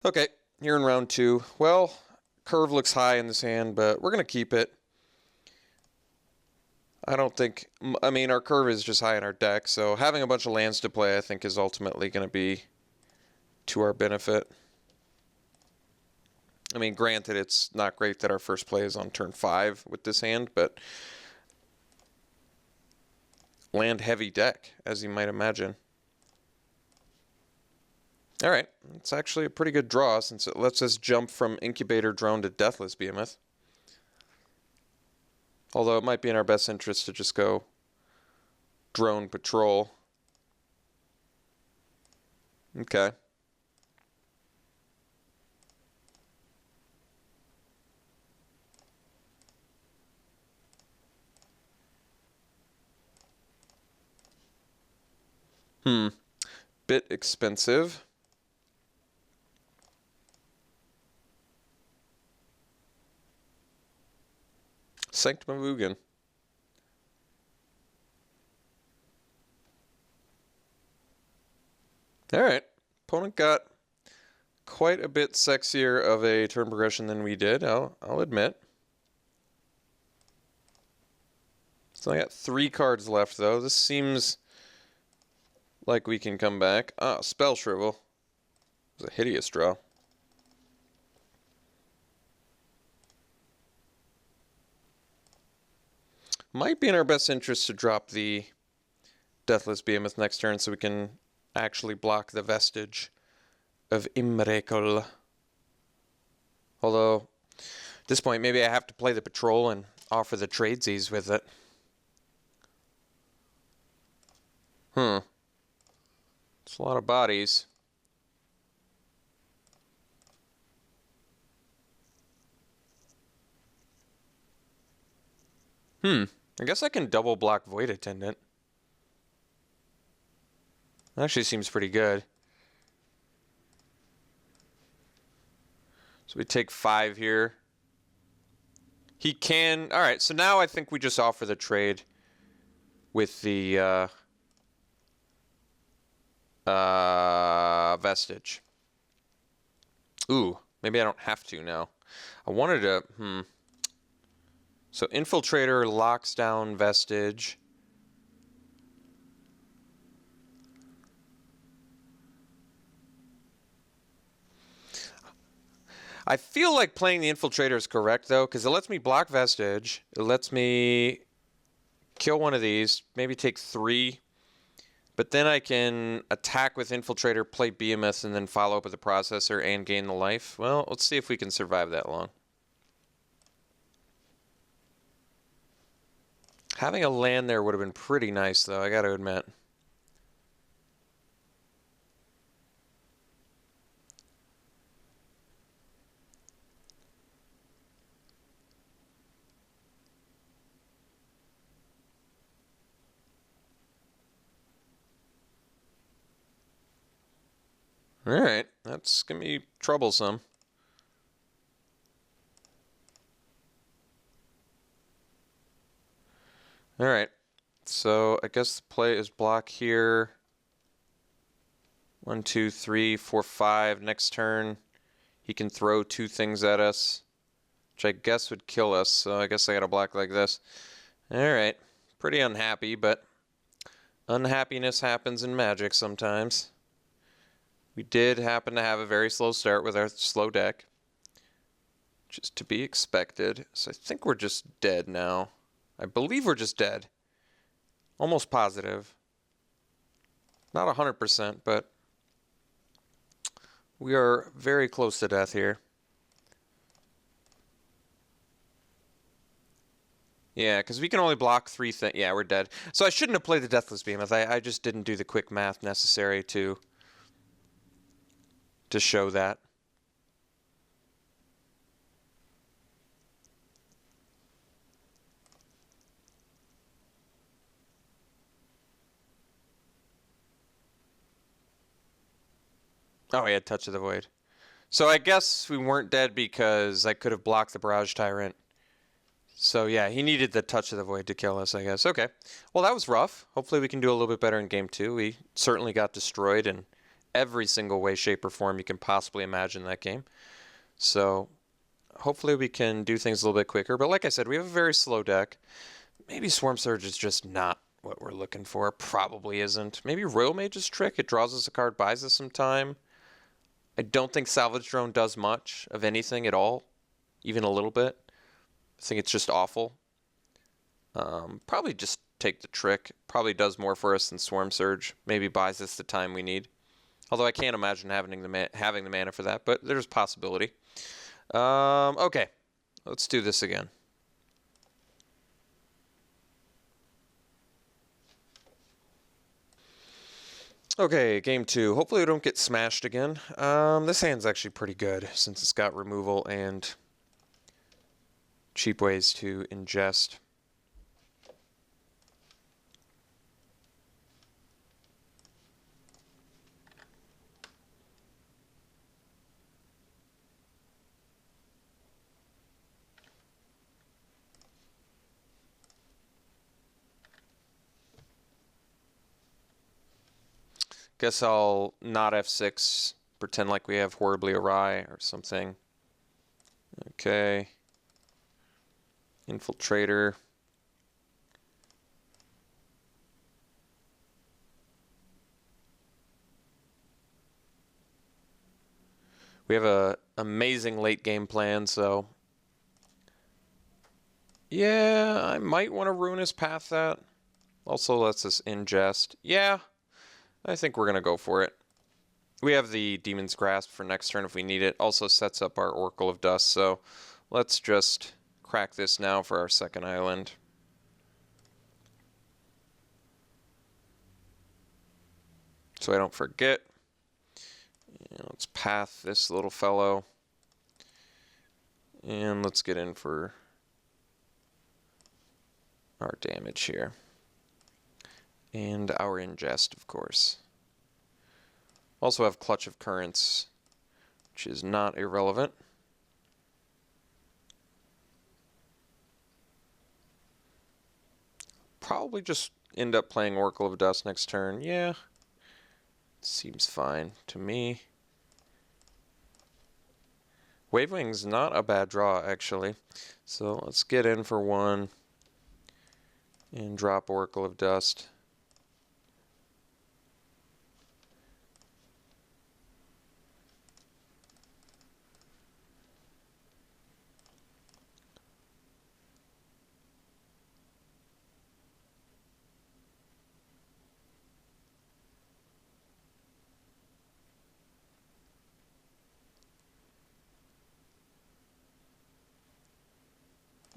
Okay, here in round 2. Well, curve looks high in this hand, but we're going to keep it. I don't think... I mean, our curve is just high in our deck, so having a bunch of lands to play, I think, is ultimately going to be to our benefit. I mean, granted, it's not great that our first play is on turn 5 with this hand, but land-heavy deck, as you might imagine. All right, it's actually a pretty good draw since it lets us jump from Incubator Drone to Deathless Behemoth. Although it might be in our best interest to just go Drone Patrol. Okay. Bit expensive. Sanctum of Ugin. Alright. Opponent got quite a bit sexier of a turn progression than we did, I'll admit. So I got 3 cards left, though. This seems like we can come back. Ah, Spell Shrivel. It was a hideous draw. Might be in our best interest to drop the Deathless Behemoth next turn so we can actually block the Vestige of Imrekul. Although, at this point, maybe I have to play the Patrol and offer the tradesies with it. It's a lot of bodies. I guess I can double block Void Attendant. That actually seems pretty good. So we take 5 here. He can... Alright, so now I think we just offer the trade with the Vestige. Ooh, maybe I don't have to now. I wanted to... So Infiltrator locks down Vestige. I feel like playing the Infiltrator is correct, though, because it lets me block Vestige. It lets me kill one of these, maybe take 3. But then I can attack with Infiltrator, play Behemoth, and then follow up with the Processor and gain the life. Well, let's see if we can survive that long. Having a land there would have been pretty nice, though, I gotta admit. Alright, that's gonna be troublesome. Alright, so I guess the play is block here. 1, 2, 3, 4, 5. Next turn, he can throw 2 things at us, which I guess would kill us, so I guess I gotta block like this. Alright, pretty unhappy, but unhappiness happens in Magic sometimes. We did happen to have a very slow start with our slow deck, which is to be expected. So I think we're just dead now. I believe we're just dead. Almost positive. Not 100%, but we are very close to death here. Yeah, because we can only block 3 things. Yeah, we're dead. So I shouldn't have played the Deathless Behemoth. I just didn't do the quick math necessary to show that. Oh, he had Touch of the Void. So I guess we weren't dead because I could have blocked the Barrage Tyrant. So yeah, he needed the Touch of the Void to kill us, I guess. Okay. Well, that was rough. Hopefully we can do a little bit better in game 2. We certainly got destroyed and every single way, shape, or form you can possibly imagine that game. So hopefully we can do things a little bit quicker. But like I said, we have a very slow deck. Maybe Swarm Surge is just not what we're looking for. Probably isn't. Maybe Royal Mage's trick. It draws us a card, buys us some time. I don't think Salvage Drone does much of anything at all, even a little bit. I think it's just awful. Probably just take the trick. Probably does more for us than Swarm Surge. Maybe buys us the time we need. Although I can't imagine having the mana for that, but there's possibility. Okay, let's do this again. Okay, game 2. Hopefully we don't get smashed again. This hand's actually pretty good since it's got removal and cheap ways to ingest. Guess I'll not F6, pretend like we have Horribly Awry or something. Okay. Infiltrator. We have a amazing late game plan, so yeah, I might want to Ruinous Path that. Also lets us ingest. Yeah, I think we're going to go for it. We have the Demon's Grasp for next turn if we need it. Also sets up our Oracle of Dust, so let's just crack this now for our second island. So I don't forget. And let's path this little fellow. And let's get in for our damage here. And our ingest, of course. Also have Clutch of Currents, which is not irrelevant. Probably just end up playing Oracle of Dust next turn. Yeah, seems fine to me. Wavewing's not a bad draw, actually. So let's get in for one and drop Oracle of Dust.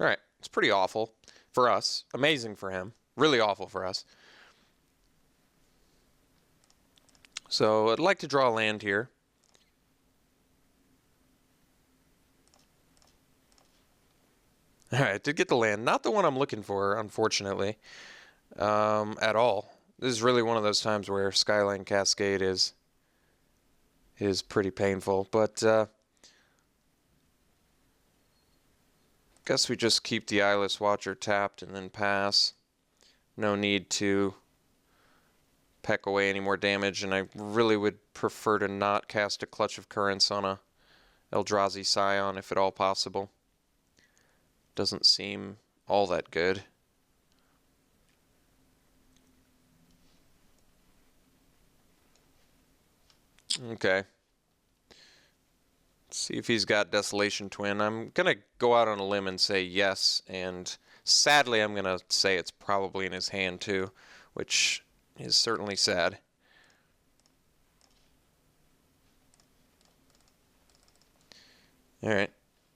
All right, it's pretty awful for us. Amazing for him. Really awful for us. So I'd like to draw a land here. All right, I did get the land. Not the one I'm looking for, unfortunately, at all. This is really one of those times where Skyline Cascade is pretty painful, but guess we just keep the Eyeless Watcher tapped and then pass. No need to peck away any more damage, and I really would prefer to not cast a Clutch of Currents on a Eldrazi Scion if at all possible. Doesn't seem all that good. Okay. Let's see if he's got Desolation Twin. I'm going to go out on a limb and say yes, and sadly I'm going to say it's probably in his hand too, which is certainly sad. Alright,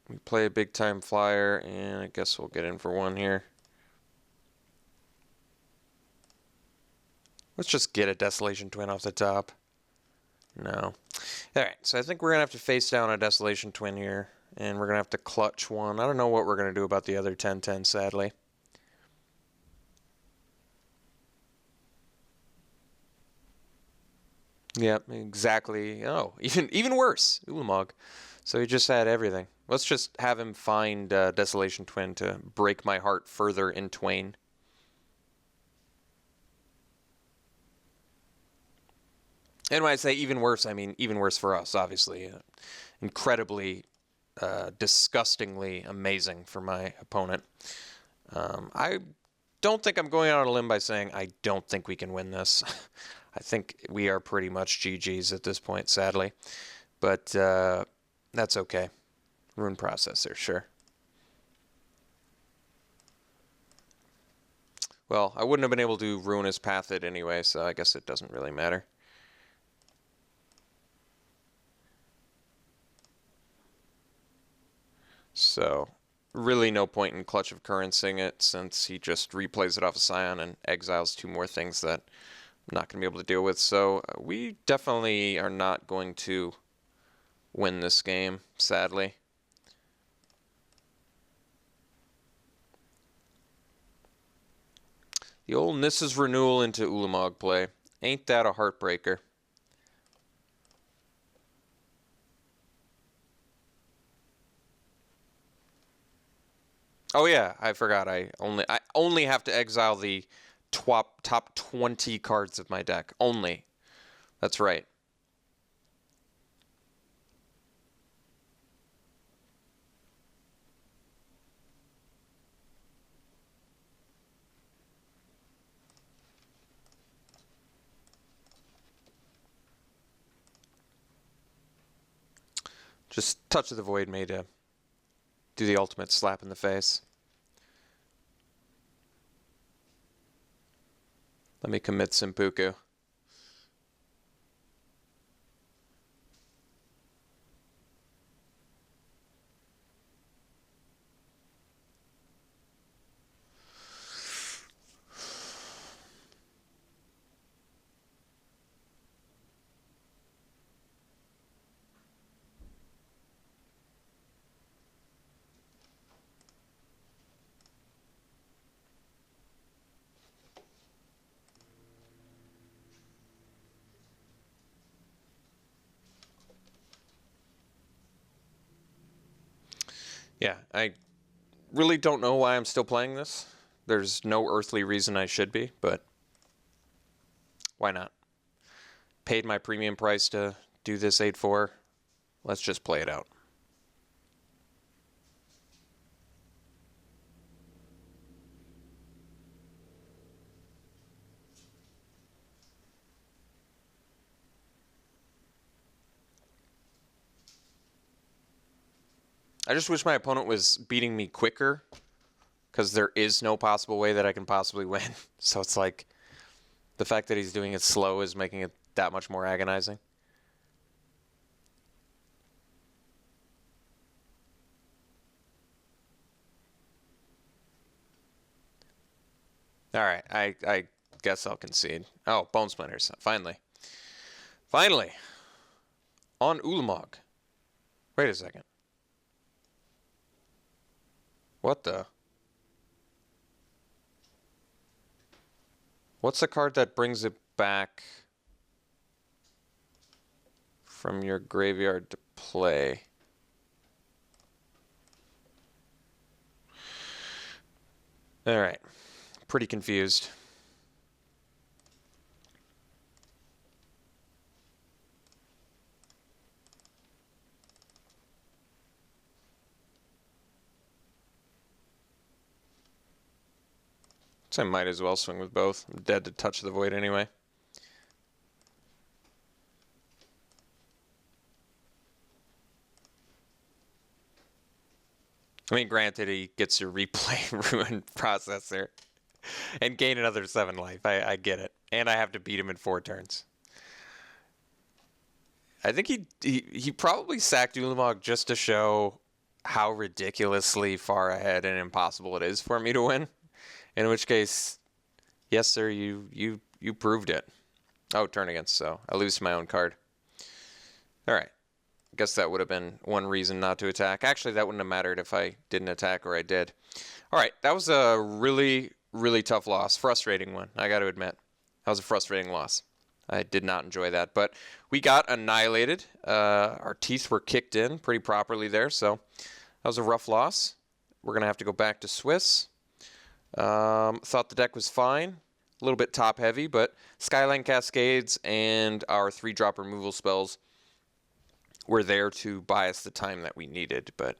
we play a big time flyer, and I guess we'll get in for one here. Let's just get a Desolation Twin off the top. No. Alright, so I think we're going to have to face down a Desolation Twin here, and we're going to have to clutch one. I don't know what we're going to do about the other 10/10, sadly. Yep, exactly. Oh, even worse. Ulamog. So he just had everything. Let's just have him find Desolation Twin to break my heart further in twain. And when I say even worse, I mean even worse for us, obviously. Incredibly, disgustingly amazing for my opponent. I don't think I'm going out on a limb by saying I don't think we can win this. I think we are pretty much GG's at this point, sadly. But that's okay. Rune processor, sure. Well, I wouldn't have been able to ruin his path it anyway, so I guess it doesn't really matter. So, really no point in Clutch of Currencying it, since he just replays it off a Scion and exiles two more things that I'm not going to be able to deal with. So, we definitely are not going to win this game, sadly. The old Nissa's Renewal into Ulamog play. Ain't that a heartbreaker? Oh yeah, I forgot. I only have to exile the top 20 cards of my deck. Only. That's right. Just Touch of the Void made to do the ultimate slap in the face. Let me commit Simpuku. Yeah, I really don't know why I'm still playing this. There's no earthly reason I should be, but why not? Paid my premium price to do this 8-4. Let's just play it out. I just wish my opponent was beating me quicker, because there is no possible way that I can possibly win. So it's like, the fact that he's doing it slow is making it that much more agonizing. All right, I guess I'll concede. Oh, Bone Splinters, finally. Finally! On Ulamog. Wait a second. What the? What's the card that brings it back from your graveyard to play? Alright. Pretty confused. So I might as well swing with both. I'm dead to Touch the Void anyway. I mean, granted, he gets to replay Ruin Processor and gain another 7 life. I get it. And I have to beat him in 4 turns. I think he probably sacked Ulamog just to show how ridiculously far ahead and impossible it is for me to win. In which case, yes, sir, you proved it. Oh, turn against, so I lose to my own card. All right. Guess that would have been one reason not to attack. Actually, that wouldn't have mattered if I didn't attack or I did. All right, that was a really, really tough loss. Frustrating one, I got to admit. That was a frustrating loss. I did not enjoy that, but we got annihilated. Our teeth were kicked in pretty properly there, so that was a rough loss. We're going to have to go back to Swiss. Thought the deck was fine. A little bit top heavy, but Skyline Cascades and our 3-drop removal spells were there to buy us the time that we needed, but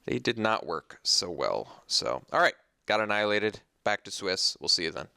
they did not work so well. So, all right, got annihilated. Back to Swiss. We'll see you then.